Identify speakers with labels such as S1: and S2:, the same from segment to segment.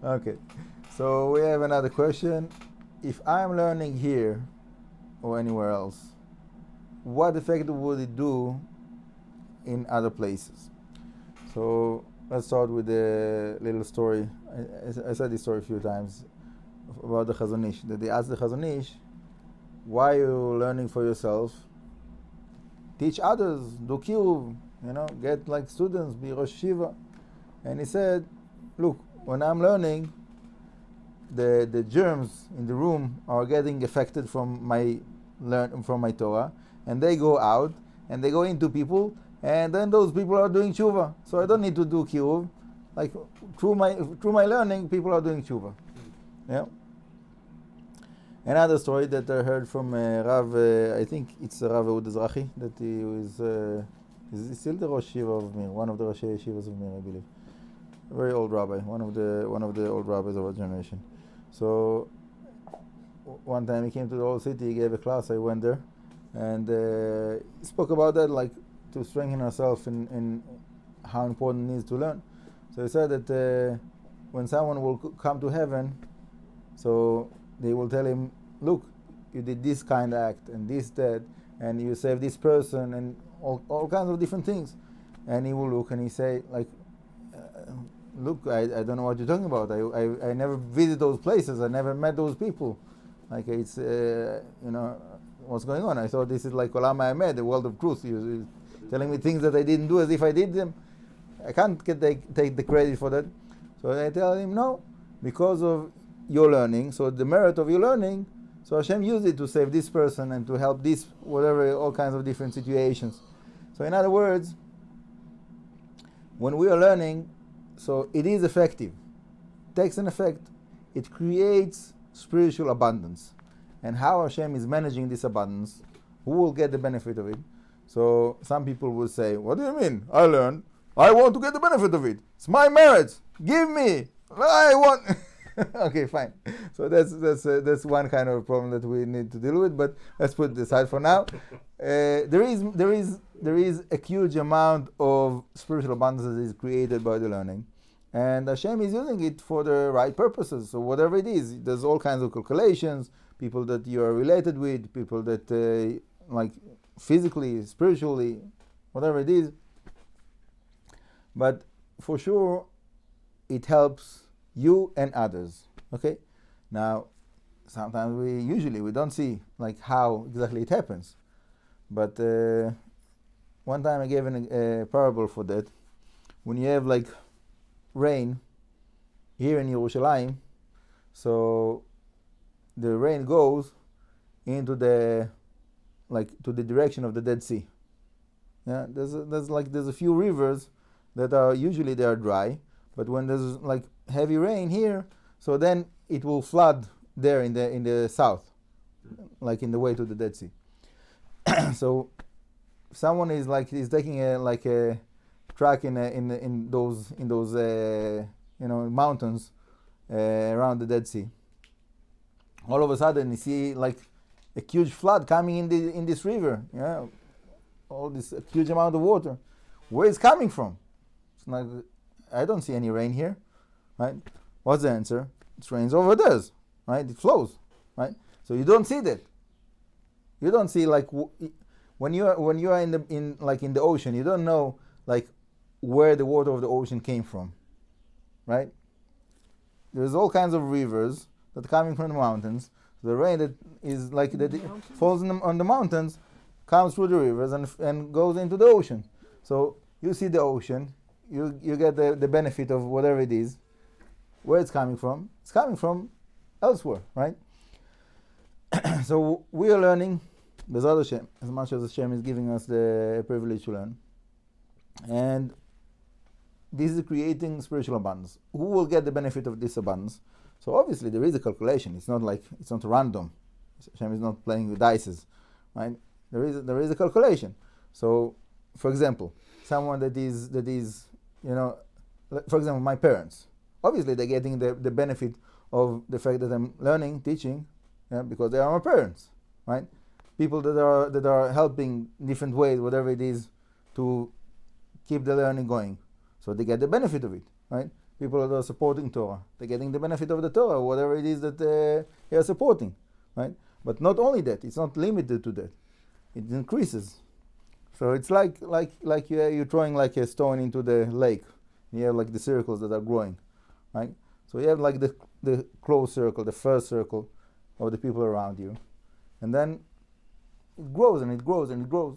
S1: Okay, so we have another question. If I'm learning here or anywhere else, what effect would it do in other places? So let's start with a little story. I said this story a few times about the Chazon Ish. That they asked the Chazon Ish, why are you learning for yourself? Teach others, do kiruv, get like students, be Rosh Shiva. And he said, look, when I'm learning, the germs in the room are getting affected from my Torah, and they go out and they go into people, and then those people are doing tshuva. So I don't need to do kiruv. Like through my learning, people are doing tshuva. Yeah. Another story that I heard from Rav, I think it's Rav Ehud Ezrachi, that he is still the Rosh Shiva of Mir, one of the Rosh Yeshivas of Mir, I believe. A very old rabbi, one of the old rabbis of our generation. So one time he came to the old city, he gave a class, I went there, and he spoke about that, like to strengthen ourselves in how important it is to learn. So he said that when someone will come to heaven, so they will tell him, look, you did this kind of act and this, that, and you saved this person and all kinds of different things. And he will look and he say, like, look, I don't know what you're talking about. I never visit those places. I never met those people. Like it's, what's going on? I thought this is like Olam Ha'emet, the world of truth. You're telling me things that I didn't do as if I did them. I can't take the credit for that. So I tell him, no, because of your learning, so the merit of your learning, so Hashem used it to save this person and to help this, whatever, all kinds of different situations. So in other words, when we are learning, so it is effective. It takes an effect. It creates spiritual abundance. And how Hashem is managing this abundance, who will get the benefit of it? So some people will say, what do you mean? I learned. I want to get the benefit of it. It's my merit. Give me. I want. Okay, fine. So that's one kind of problem that we need to deal with. But let's put it aside for now. There is a huge amount of spiritual abundance that is created by the learning, and Hashem is using it for the right purposes. So whatever it is, there's all kinds of calculations. People that you are related with, people that like physically, spiritually, whatever it is. But for sure, it helps you and others. Okay. Now, sometimes we don't see like how exactly it happens. But one time I gave a parable for that. When you have like rain here in Yerushalayim, so the rain goes into to the direction of the Dead Sea. Yeah, there's a few rivers that are usually they are dry, but when there's like heavy rain here, so then it will flood there in the south, like in the way to the Dead Sea. So someone is taking a track in those mountains around the Dead Sea. All of a sudden you see like a huge flood coming in this river. Yeah, all this huge amount of water. Where is it coming from? It's like, I don't see any rain here, right? What's the answer? It rains over there, right? It flows, right? So you don't see that. You don't see like when you are in the ocean, you don't know like where the water of the ocean came from, right? There's all kinds of rivers that are coming from the mountains. The rain that is like that falls on the mountains comes through the rivers and goes into the ocean. So you see the ocean, you get the benefit of whatever it is. Where it's coming from? It's coming from elsewhere, right? So we are learning B'ezrat Hashem, as much as Hashem is giving us the privilege to learn. And this is creating spiritual abundance. Who will get the benefit of this abundance? So obviously there is a calculation. It's not random. Hashem is not playing with dices, right? There is a calculation. So, for example, someone that is for example, my parents. Obviously they're getting the benefit of the fact that I'm learning, teaching, because they are my parents, right? People that are helping different ways, whatever it is, to keep the learning going. So they get the benefit of it, right? people that are supporting Torah. They're getting the benefit of the Torah, whatever it is that they are supporting, right? But not only that, it's not limited to that. It increases. So it's like you're throwing like a stone into the lake. You have like the circles that are growing, right? So you have like the close circle, the first circle of the people around you. And then it grows and it grows and it grows.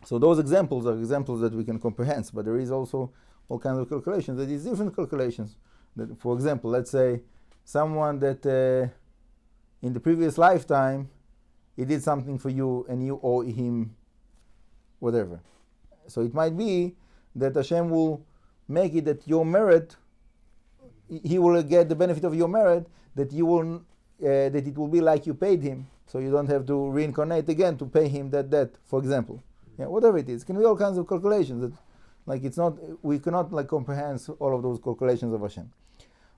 S1: So those examples are examples that we can comprehend, but there is also all kinds of calculations. There is different calculations. That, for example, let's say someone that in the previous lifetime he did something for you and you owe him whatever. So it might be that Hashem will make it that your merit, he will get the benefit of your merit, that you will that it will be like you paid him, so you don't have to reincarnate again to pay him that debt, for example. Yeah, whatever it is, it can be all kinds of calculations. That, like it's not, we cannot like comprehend all of those calculations of Hashem,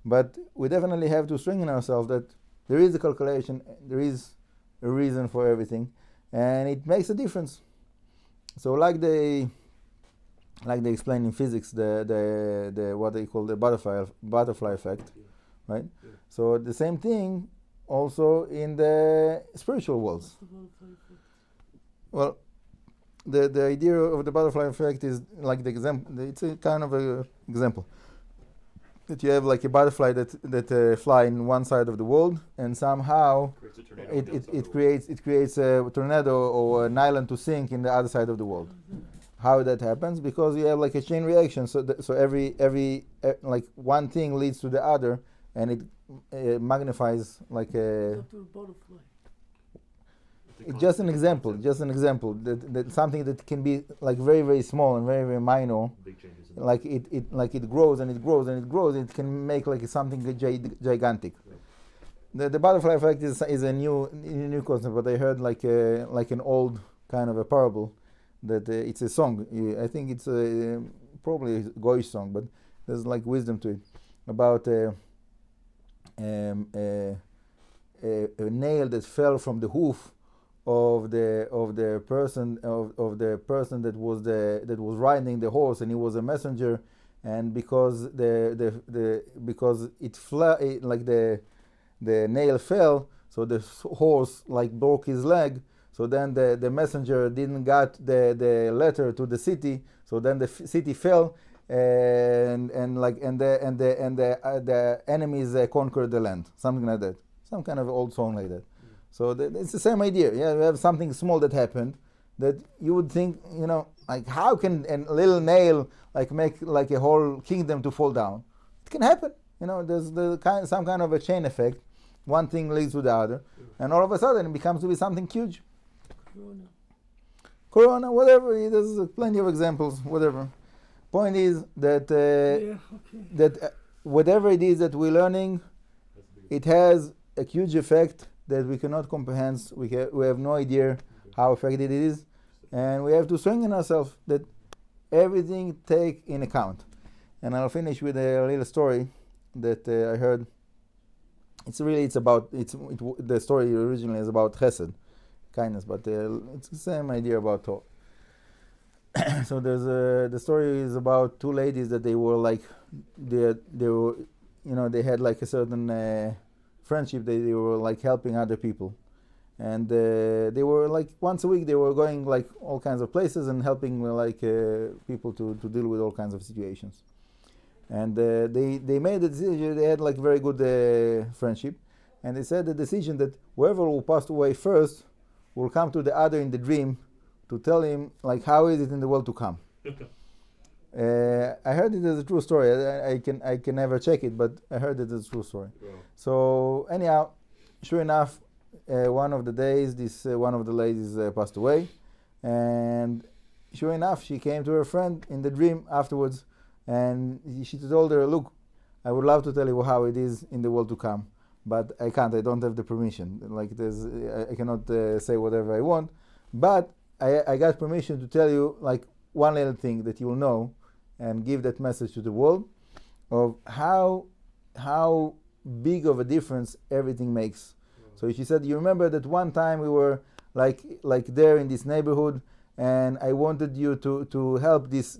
S1: but we definitely have to strengthen ourselves that there is a calculation, there is a reason for everything, and it makes a difference. So like they explain in physics, the what they call the butterfly effect, right? Yeah. So the same thing also in the spiritual worlds. Well, the idea of the butterfly effect is like the example. It's a kind of a example that you have like a butterfly that fly in one side of the world, and somehow it creates a tornado or an island to sink in the other side of the world. How that happens? Because you have like a chain reaction. So every like one thing leads to the other, and it magnifies like a. It's just an example. That something that can be like very very small and very very minor. Big changes. Like it grows and it grows and it grows. It can make like something gigantic. Right. The butterfly effect is a new concept, but I heard like an old kind of a parable. That it's a song. I think it's probably a Goyish song, but there's like wisdom to it about a nail that fell from the hoof of the person that was riding the horse, and he was a messenger, and because because like the nail fell, so the horse like broke his leg. So then the messenger didn't get the letter to the city. So then the city fell, and the enemies conquered the land. Something like that. Some kind of old song like that. So it's the same idea. Yeah, you have something small that happened that you would think, like how can a little nail like make like a whole kingdom to fall down? It can happen. There's some kind of a chain effect. One thing leads to the other, and all of a sudden it becomes to be something huge. Corona, whatever. There's plenty of examples. Whatever. Point is that that whatever it is that we're learning, it has a huge effect that we cannot comprehend. We have no idea how effective it is, and we have to strengthen ourselves that everything take in account. And I'll finish with a little story that I heard. The story originally is about Chesed, kindness, but it's the same idea about Torah. So the story is about two ladies that they were like they had like a certain friendship. They were like helping other people, and they were like once a week they were going like all kinds of places and helping like people to deal with all kinds of situations. And they made the decision. They had like very good friendship, and they said the decision that whoever will pass away first will come to the other in the dream to tell him like how is it in the world to come. I heard it as a true story. I can never check it, but I heard it as a true story. Wow. So anyhow, sure enough, one of the days one of the ladies passed away, and sure enough she came to her friend in the dream afterwards, and she told her, look, I would love to tell you how it is in the world to come, but I can't. I don't have the permission. Like I cannot say whatever I want, but I got permission to tell you like one little thing that you will know and give that message to the world of how big of a difference everything makes. So she said, you remember that one time we were like there in this neighborhood, and I wanted you to help this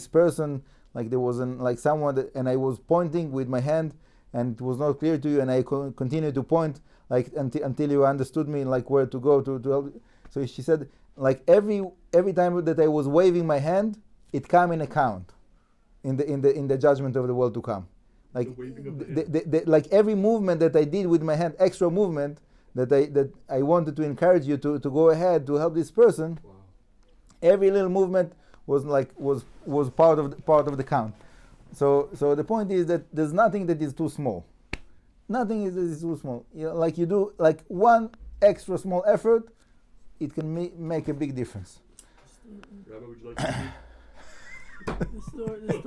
S1: person, like there was like someone that, and I was pointing with my hand, and it was not clear to you, and I continued to point like until you understood me, like where to go to help. So she said, like every time that I was waving my hand, it came in account in the judgment of the world to come. Like like every movement that I did with my hand, extra movement that I wanted to encourage you to go ahead to help this person. Wow. Every little movement was part of the count. So the point is that there's nothing that is too small. Nothing is too small. You know, like you do like one extra small effort, it can make a big difference.
S2: Rabbi, would you like to speak?
S3: The story.
S2: It's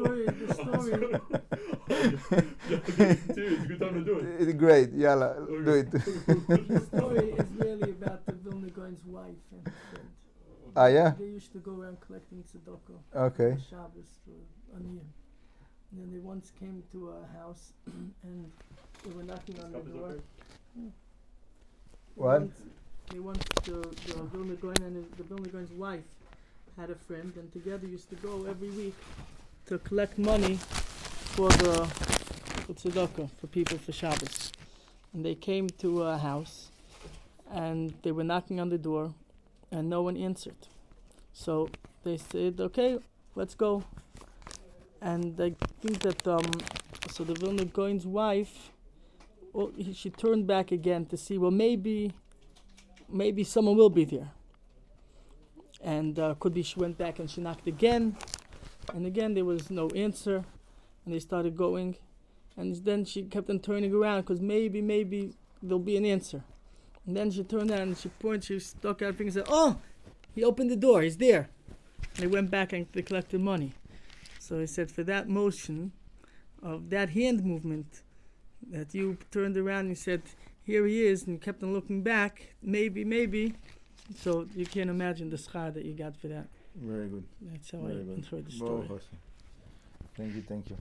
S2: a good time to do it.
S1: It's great. Yalla, do it.
S3: The story is really about the Vilna Gaon's wife and friend.
S1: Ah, yeah?
S3: They used to go around collecting tzedakah.
S1: Okay.
S3: For Shabbos for Aniyim. And then they once came to a house and they were knocking on the door.
S1: What?
S3: They once the Vilna Gaon and the Vilna Gaon's wife had a friend, and together used to go every week to collect money for tzedakah, for people for Shabbos. And they came to a house, and they were knocking on the door, and no one answered. So they said, okay, let's go. And I think that, so the Vilna Gaon's wife, she turned back again to see, well, maybe someone will be there. And could be she went back and she knocked again. And again, there was no answer. And they started going. And then she kept on turning around because maybe there'll be an answer. And then she turned around and she stuck out her finger and said, oh, he opened the door, he's there. And they went back and they collected money. So he said, for that motion of that hand movement, that you turned around and you said, here he is, and you kept on looking back, maybe. So you can't imagine the schar that you got for that.
S1: Very good.
S3: That's how
S1: Very
S3: I
S1: good.
S3: enjoyed the story.
S1: Thank you.